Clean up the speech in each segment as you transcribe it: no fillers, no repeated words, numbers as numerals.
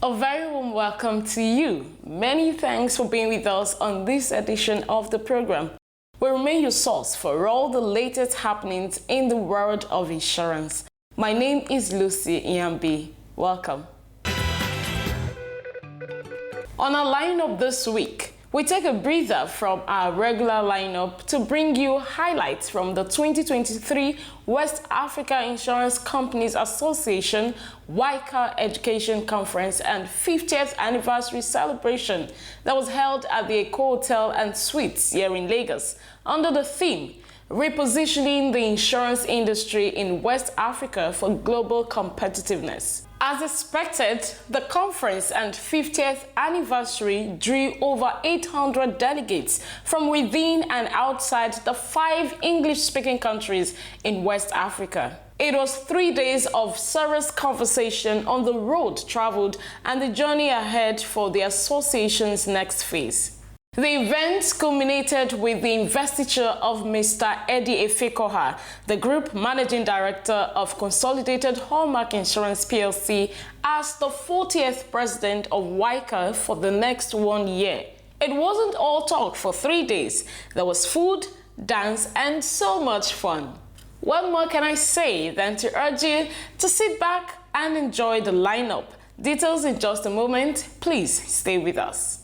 A very warm welcome to you. Many thanks for being with us on this edition of the program. We remain your source for all the latest happenings in the world of insurance. My name is Lucy Iambi. Welcome. On our lineup this week, we take a breather from our regular lineup to bring you highlights from the 2023 West Africa Insurance Companies Association Waica Education Conference and 50th anniversary celebration that was held at the Eco Hotel and Suites here in Lagos under the theme Repositioning the Insurance Industry in West Africa for Global Competitiveness. As expected, the conference and 50th anniversary drew over 800 delegates from within and outside the 5 English-speaking countries in West Africa. It was 3 days of serious conversation on the road traveled and the journey ahead for the association's next phase. The event culminated with the investiture of Mr. Eddie Efekoha, the Group Managing Director of Consolidated Hallmark Insurance Plc, as the 40th President of Waica for the next 1 year. It wasn't all talk for 3 days. There was food, dance, and so much fun. What more can I say than to urge you to sit back and enjoy the lineup. Details in just a moment. Please stay with us.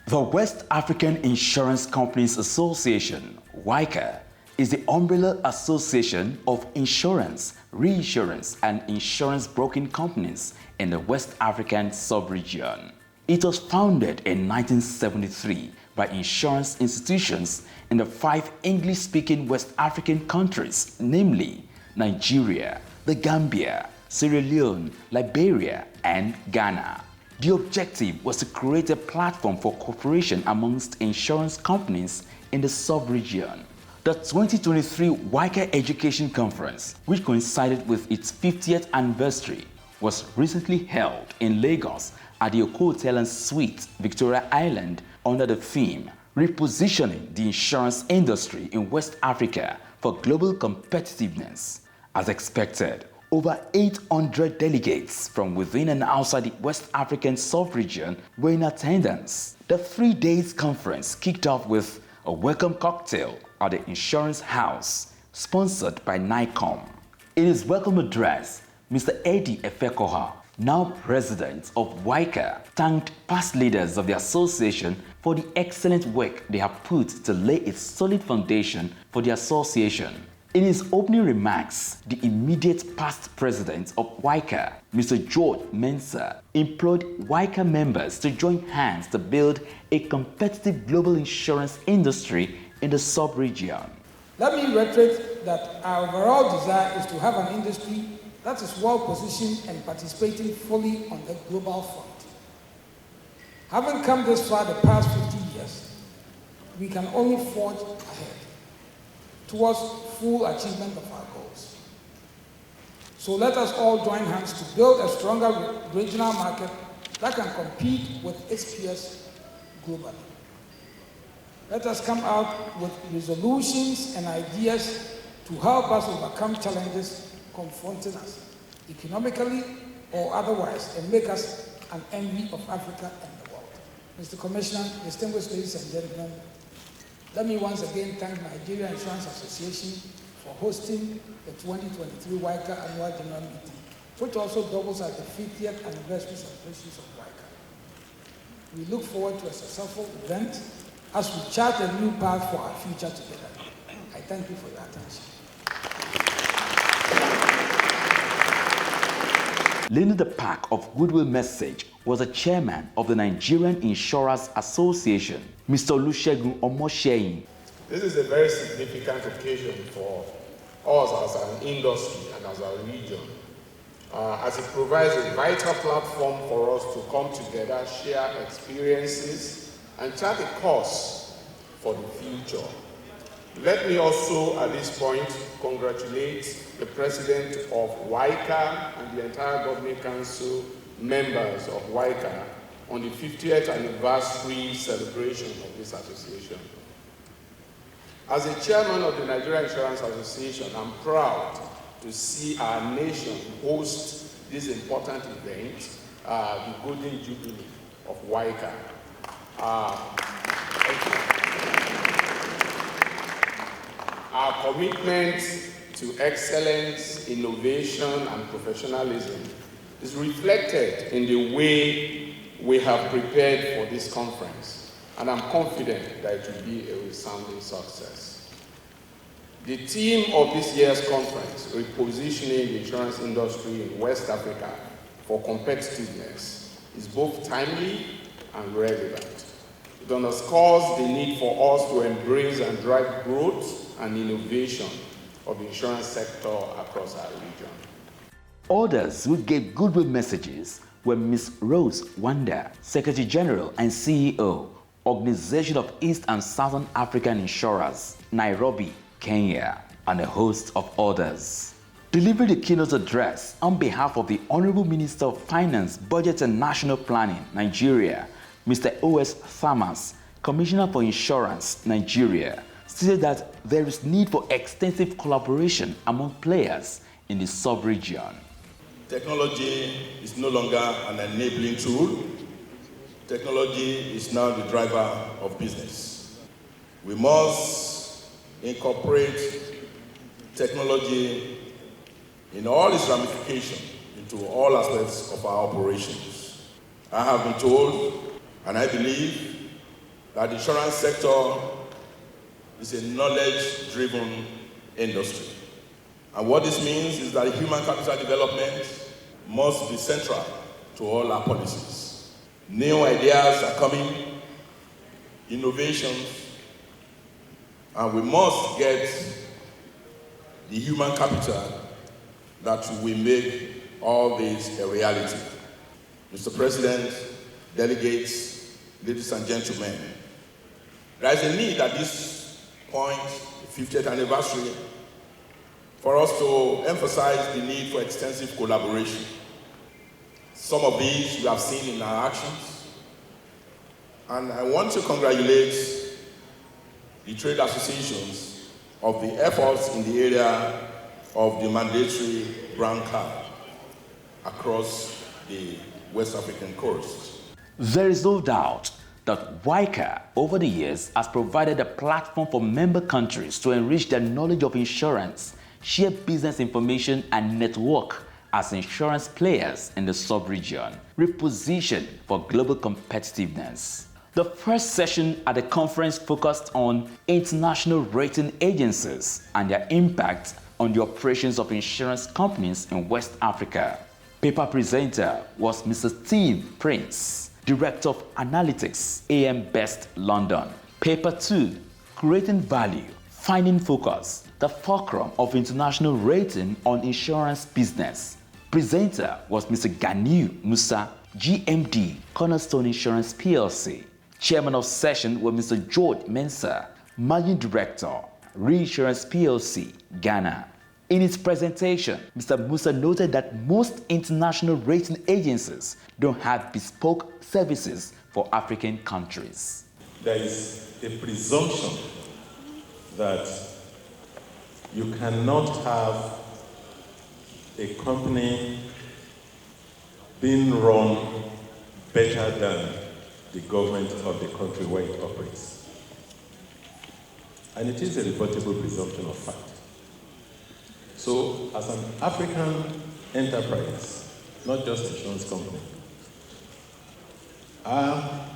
The West African Insurance Companies Association, WAICA, is the umbrella association of insurance, reinsurance, and insurance broking companies in the West African sub-region. It was founded in 1973 by insurance institutions in the 5 English-speaking West African countries, namely Nigeria, the Gambia, Sierra Leone, Liberia, and Ghana. The objective was to create a platform for cooperation amongst insurance companies in the sub-region. The 2023 Waica Education Conference, which coincided with its 50th anniversary, was recently held in Lagos at the Eco Hotel and Suites, Victoria Island, under the theme Repositioning the Insurance Industry in West Africa for Global Competitiveness. As expected, over 800 delegates from within and outside the West African sub-region were in attendance. The 3 days conference kicked off with a welcome cocktail at the Insurance House, sponsored by NICOM. In his welcome address, Mr. Eddie Efekoha, now president of WAICA, thanked past leaders of the association for the excellent work they have put to lay a solid foundation for the association. In his opening remarks, the immediate past president of WAICA, Mr. George MENSAH, implored WAICA members to join hands to build a competitive global insurance industry in the sub-region. Let me reiterate that our overall desire is to have an industry that is well positioned and participating fully on the global front. Having come this far the past 50 years, we can only forge ahead towards full achievement of our goals. So let us all join hands to build a stronger regional market that can compete with its peers globally. Let us come out with resolutions and ideas to help us overcome challenges confronting us, economically or otherwise, and make us an envy of Africa and the world. Mr. Commissioner, distinguished ladies and gentlemen, let me once again thank Nigerian Insurance Association for hosting the 2023 WAICA Annual General Meeting, which also doubles as the 50th anniversary celebrations of WAICA. We look forward to a successful event as we chart a new path for our future together. I thank you for your attention. Leading the pack of goodwill message was the chairman of the Nigerian Insurers Association, Mr. OLUSEGUN. This is a very significant occasion for us as an industry and as a region, as it provides a vital platform for us to come together, share experiences, and chart a course for the future. Let me also, at this point, congratulate the President of Waica and the entire Governing Council members of Waica on the 50th anniversary celebration of this association. As a chairman of the Nigerian Insurance Association, I'm proud to see our nation host this important event, the Golden Jubilee of Waica. Our commitment to excellence, innovation, and professionalism is reflected in the way we have prepared for this conference, and I'm confident that it will be a resounding success. The theme of this year's conference, Repositioning the Insurance Industry in West Africa for Competitiveness, is both timely and relevant. It underscores the need for us to embrace and drive growth and innovation of the insurance sector across our region. Others who gave goodwill messages were Ms. Rose Wanda, Secretary General and CEO, Organization of East and Southern African Insurers, Nairobi, Kenya, and a host of others. Delivering the keynote address on behalf of the Honorable Minister of Finance, Budget and National Planning, Nigeria, Mr. O.S. Thamas, Commissioner for Insurance, Nigeria, stated that there is need for extensive collaboration among players in the sub-region. Technology is no longer an enabling tool. Technology is now the driver of business. We must incorporate technology in all its ramifications into all aspects of our operations. I have been told, and I believe, that the insurance sector is a knowledge-driven industry. And what this means is that human capital development must be central to all our policies. New ideas are coming, innovations, and we must get the human capital that will make all this a reality. Mr. President, delegates, ladies and gentlemen, there is a need at this point, the 50th anniversary, for us to emphasize the need for extensive collaboration. Some of these you have seen in our actions, and I want to congratulate the trade associations of the efforts in the area of the mandatory brown card across the West African coast. There is no doubt that Waica over the years has provided a platform for member countries to enrich their knowledge of insurance, share business information, and network as insurance players in the sub-region, reposition for global competitiveness. The first session at the conference focused on international rating agencies and their impact on the operations of insurance companies in West Africa. Paper presenter was Mr. Steve Prince, Director of Analytics, AM Best London. Paper 2, Creating Value, Finding Focus, the fulcrum of international rating on insurance business. Presenter was Mr. GANIYU MUSA, GMD, Cornerstone Insurance Plc. Chairman of session was Mr. George MENSAH, Managing Director, Reinsurance Plc, Ghana. In its presentation, Mr. MUSA noted that most international rating agencies don't have bespoke services for African countries. There is a presumption that you cannot have a company being run better than the government of the country where it operates. And it is a rebuttable presumption of fact. So, as an African enterprise, not just an insurance company, our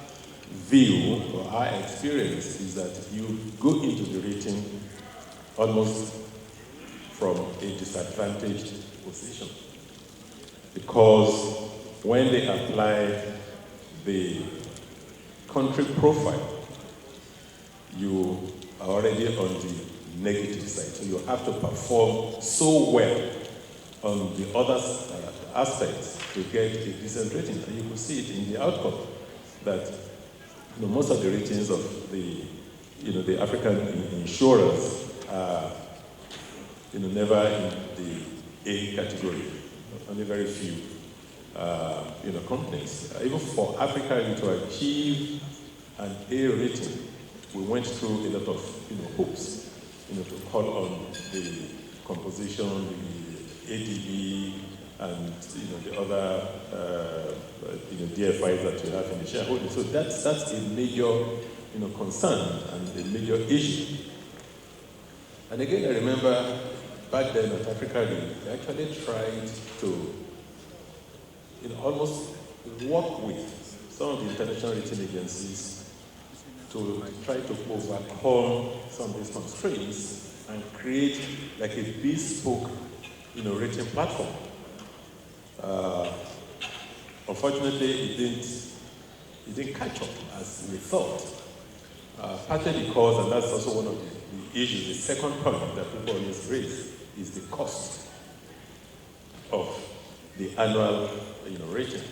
view or our experience is that you go into the rating almost from a disadvantaged position, because when they apply the country profile, you are already on the negative side. So you have to perform so well on the other aspects to get a decent rating. And you can see it in the outcome that most of the ratings of the African insurers are never in the A category. Only very few companies. Even for Africa to achieve an A rating, we went through a lot of hoops, to call on the composition, the ADB, and the other DFIs that you have in the shareholding. So that's a major concern and a major issue. And again, I remember back then at Africa, they actually tried to almost work with some of the international rating agencies to try to overcome some of these constraints and create like a bespoke rating platform. Unfortunately, it didn't catch up as we thought. Partly because, and that's also one of the issues, the second point that people always raise is the cost of the annual rating.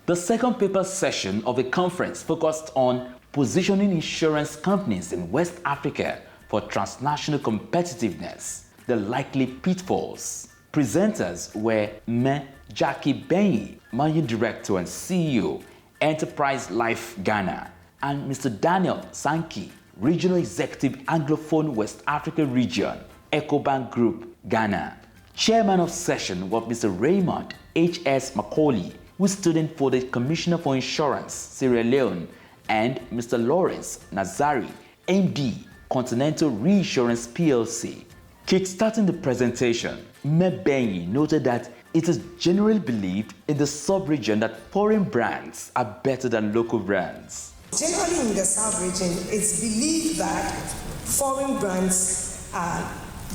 The second paper session of the conference focused on positioning insurance companies in West Africa for transnational competitiveness, the likely pitfalls. Presenters were BENYI, Managing Director and CEO, Enterprise Life Ghana, and Mr. Daniel Sankey, Regional Executive Anglophone West Africa Region, EcoBank Group, Ghana. Chairman of session was Mr. Raymond H.S. Macaulay, who stood in for the Commissioner for Insurance, Sierra Leone, and Mr. Lawrence Nazari, MD, Continental Reinsurance PLC. Kickstarting the presentation, BENYI noted that it is generally believed in the sub-region that foreign brands are better than local brands. Generally in the sub-region, it's believed that foreign brands are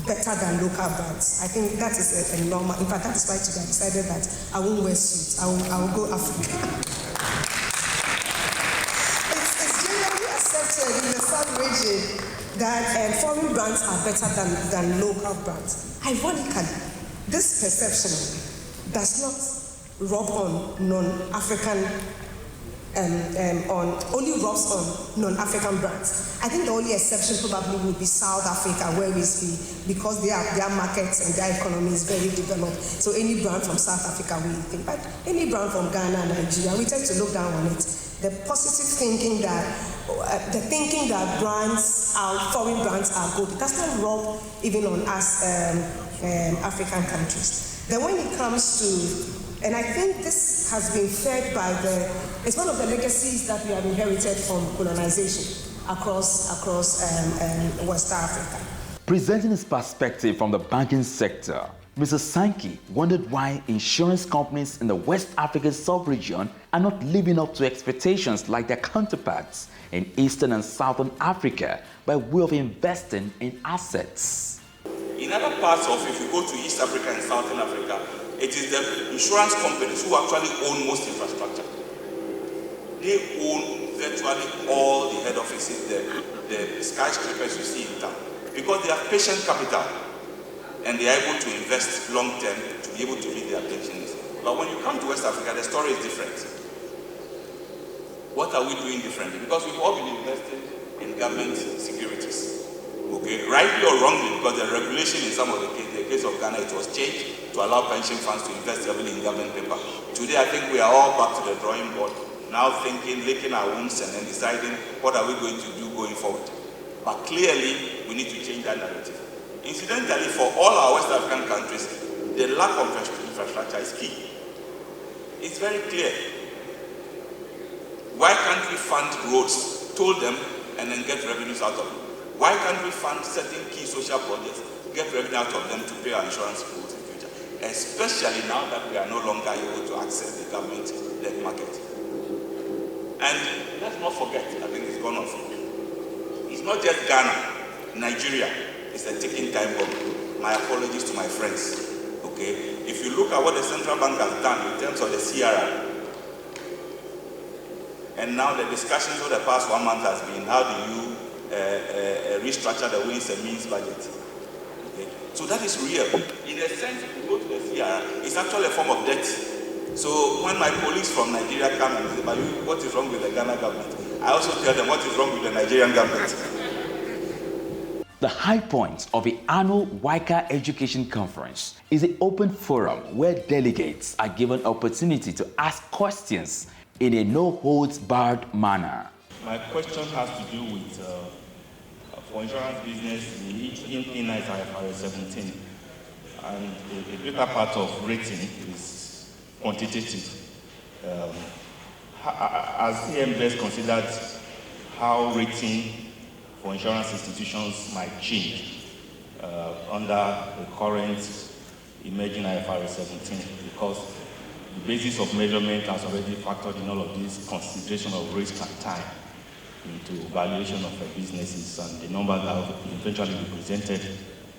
better than local brands. I think that is a normal. In fact, that is why today I decided that I won't wear suits. I will go Africa. It's generally accepted in the sub-region that foreign brands are better than local brands. Ironically, this perception does not rub on non-African only rubs on non-African brands. I think the only exception probably would be South Africa, where because their markets and their economy is very developed. So any brand from South Africa we think, but any brand from Ghana and Nigeria, we tend to look down on it. The positive thinking that foreign brands are good, it does not rub even on us African countries. Then when it comes to, and I think this has been fed by it's one of the legacies that we have inherited from colonization across West Africa. Presenting his perspective from the banking sector, Mr. Sankey wondered why insurance companies in the West African sub-region are not living up to expectations like their counterparts in Eastern and Southern Africa by way of investing in assets. In other parts of, if you go to East Africa and Southern Africa, it is the insurance companies who actually own most infrastructure. They own virtually all the head offices, the skyscrapers you see in town, because they have patient capital and they are able to invest long term to be able to meet their pensions. But when you come to West Africa, the story is different. What are we doing differently? Because we've all been investing in government securities. Okay, rightly or wrongly, because the regulation in some of the case of Ghana, it was changed to allow pension funds to invest heavily in government paper. Today, I think we are all back to the drawing board, now thinking, licking our wounds, and then deciding what are we going to do going forward. But clearly, we need to change that narrative. Incidentally, for all our West African countries, the lack of infrastructure is key. It's very clear. Why can't we fund roads, toll them, and then get revenues out of it? Why can't we fund certain key social projects, get revenue out of them to pay our insurance bills in the future? Especially now that we are no longer able to access the government debt market. And let's not forget, I think it's gone off. It's not just Ghana, Nigeria. It's a ticking time bomb. My apologies to my friends. Okay? If you look at what the central bank has done in terms of the CRR, and now the discussions over the past 1 month has been, how do you restructure the ways and means budget? Okay? So that is real. In a sense, if you go to the CRR, it's actually a form of debt. So when my colleagues from Nigeria come and say, but what is wrong with the Ghana government? I also tell them what is wrong with the Nigerian government. The high point of the annual Waica Education Conference is an open forum where delegates are given opportunity to ask questions in a no-holds-barred manner. My question has to do with for insurance business in IFRS 17, and a greater part of rating is quantitative. Has EMBS considered how rating for insurance institutions might change under the current emerging IFRS 17? Because the basis of measurement has already factored in all of these consideration of risk and time into valuation of businesses and the number that will eventually be presented,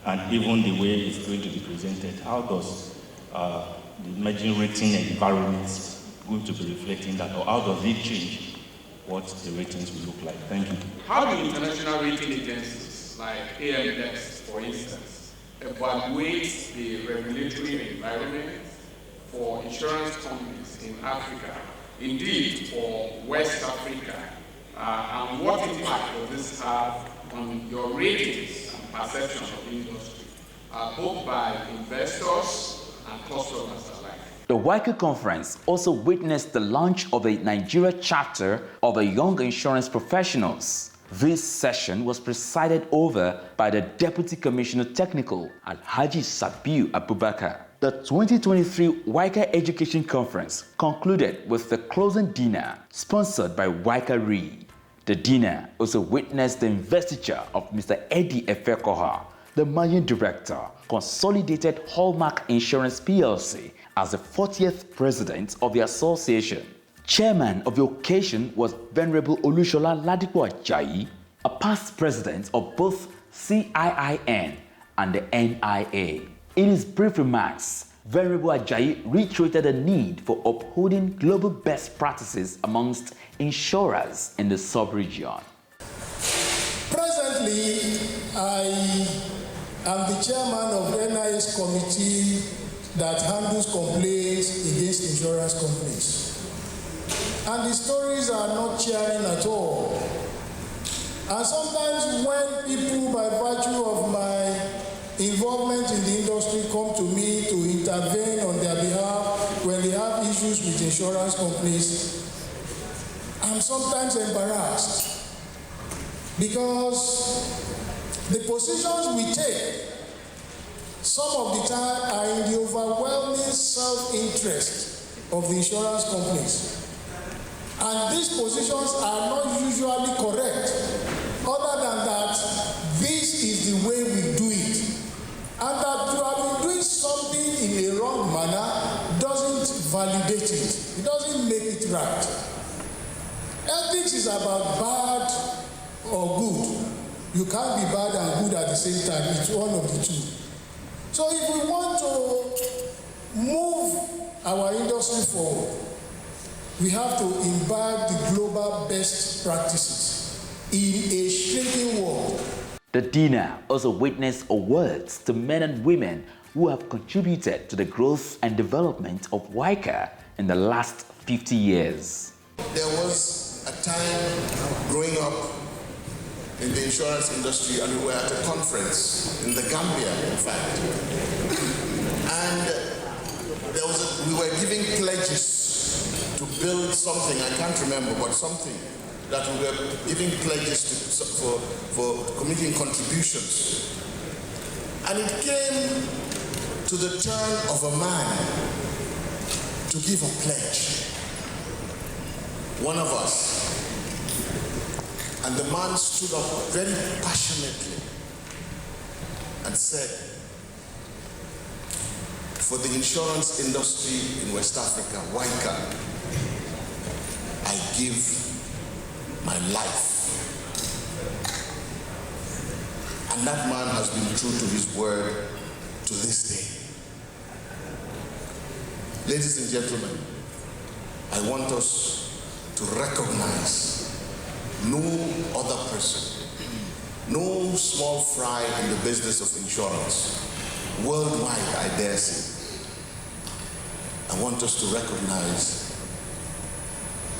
and even the way it's going to be presented. How does the emerging rating environment going to be reflecting that, or how does it change what the ratings will look like? Thank you. How do international rating agencies like AMS, for instance, evaluate the regulatory environment for insurance companies in Africa, indeed for West Africa, and what impact will this have on your ratings and perception of the industry, both by investors and customers alike? The Waica conference also witnessed the launch of the Nigeria chapter of the Young Insurance Professionals. This session was presided over by the Deputy Commissioner Technical, Alhaji Sabiu Abubakar. The 2023 Waica Education Conference concluded with the closing dinner sponsored by Waica Re. The dinner also witnessed the investiture of Mr. Eddie Efekoha, the Managing Director, Consolidated Hallmark Insurance Plc, as the 40th President of the Association. Chairman of the occasion was Venerable LADIPO AJAYI, a past president of both CIIN and the NIA. In his brief remarks, Venerable AJAYI reiterated the need for upholding global best practices amongst insurers in the sub-region. Presently, I am the chairman of the NIA's committee that handles complaints against insurance companies. And the stories are not cheering at all. And sometimes when people, by virtue of my involvement in the industry, come to me to intervene on their behalf when they have issues with insurance companies, I'm sometimes embarrassed because the positions we take some of the time are in the overwhelming self-interest of the insurance companies. And these positions are not usually correct. Other than that, this is the way we do it. And that you have been doing something in a wrong manner doesn't validate it. It doesn't make it right. Ethics is about bad or good. You can't be bad and good at the same time. It's one of the two. So if we want to move our industry forward, we have to imbibe the global best practices in a shrinking world. The dinner also witnessed awards to men and women who have contributed to the growth and development of Waica in the last 50 years. There was a time growing up in the insurance industry, and we were at a conference in the Gambia, in fact. And we were giving pledges to build something, I can't remember, but something that we were giving pledges for committing contributions. And it came to the turn of a man to give a pledge. One of us. And the man stood up very passionately and said, for the insurance industry in West Africa, Waica, I give my life. And that man has been true to his word to this day. Ladies and gentlemen, I want us to recognize no other person, no small fry in the business of insurance, worldwide, I dare say. I want us to recognize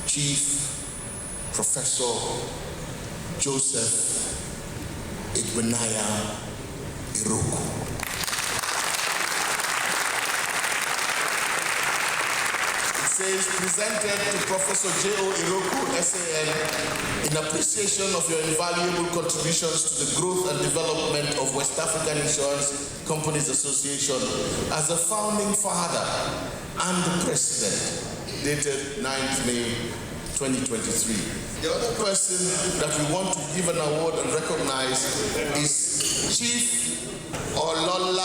Chief Professor Joseph Igbenaya Iroku. It says, presented to Professor J.O. Iroku, SAN, in appreciation of your invaluable contributions to the growth and development of West African Insurance Companies Association as a founding father and the president, dated 9th May 2023. The other person that we want to give an award and recognize is Chief Olabode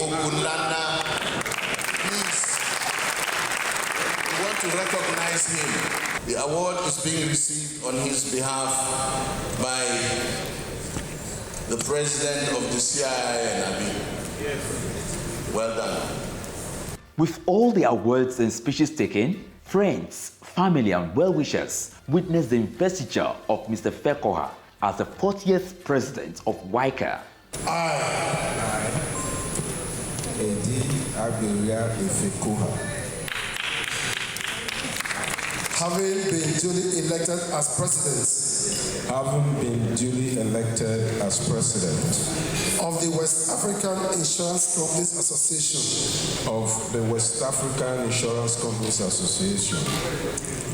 Ogunlana. Please, we want to recognize him. The award is being received on his behalf by the president of the CII. Well done. With all the awards and speeches taken, friends, family and well-wishers witnessed the investiture of Mr. Fekoha as the 40th president of Waica. I, Edi Agberia Ifekoha, having been duly elected as president of the West African Insurance Companies Association,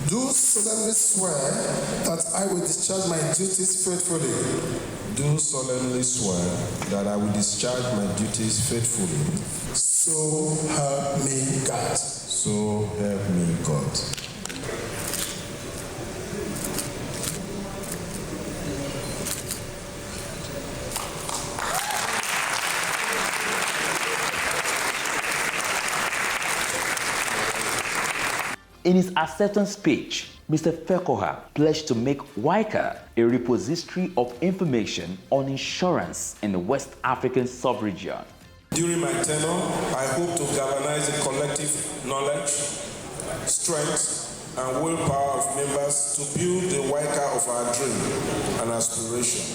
do solemnly swear that I will discharge my duties faithfully. So help me God. In his acceptance speech, Mr. Fekoha pledged to make Waica a repository of information on insurance in the West African sub-region. During my tenure, I hope to galvanize the collective knowledge, strength, and willpower of members to build the Waica of our dream and aspiration.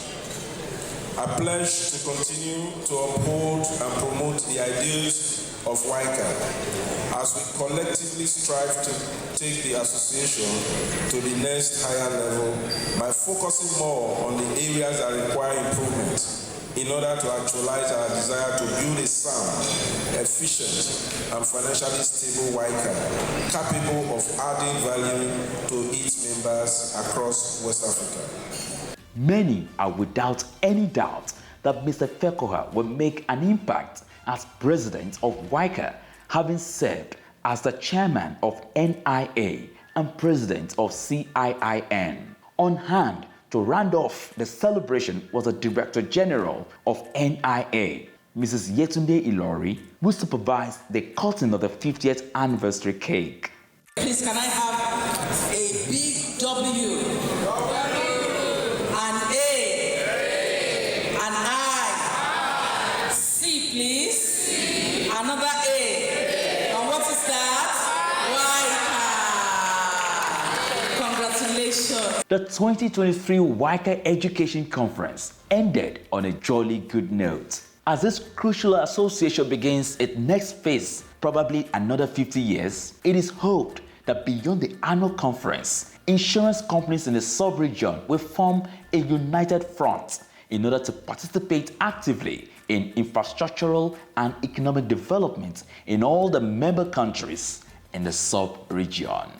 I pledge to continue to uphold and promote the ideals of Waica as we collectively strive to take the association to the next higher level by focusing more on the areas that require improvement in order to actualize our desire to build a sound, efficient, and financially stable Waica capable of adding value to its members across West Africa. Many are without any doubt that Mr. Fekoha will make an impact as president of Waica, having served as the chairman of NIA and president of CIIN. On hand to round off the celebration was the Director General of NIA, Mrs. Yetunde Ilori, who supervised the cutting of the 50th anniversary cake. Please, can I have a big W, an A, an I, C, please, another A, and what is that? Waica. Congratulations. The 2023 Waica Education Conference ended on a jolly good note. As this crucial association begins its next phase, probably another 50 years, it is hoped that beyond the annual conference, insurance companies in the sub-region will form a united front in order to participate actively in infrastructural and economic development in all the member countries in the sub-region.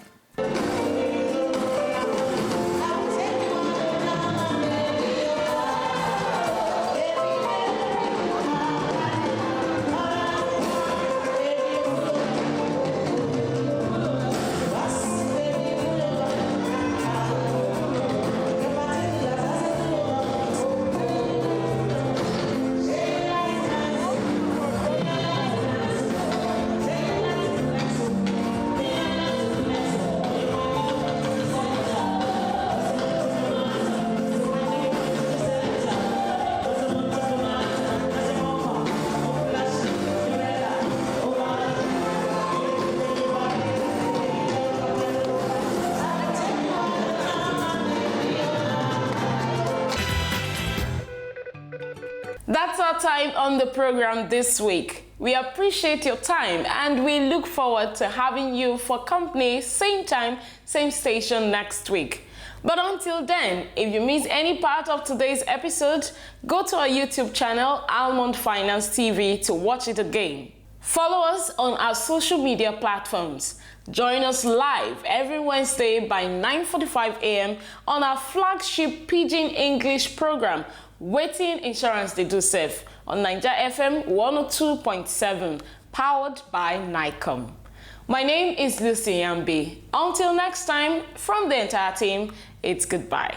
That's our time on the program this week. We appreciate your time and we look forward to having you for company same time, same station next week. But until then, if you miss any part of today's episode, go to our YouTube channel, Almond Finance TV, to watch it again. Follow us on our social media platforms. Join us live every Wednesday by 9:45 a.m. on our flagship Pidgin English program, Wetin Insurance Dey Do Sef, on Niger FM 102.7, powered by NICOM. My name is Lucy Yambi. Until next time, from the entire team, it's goodbye.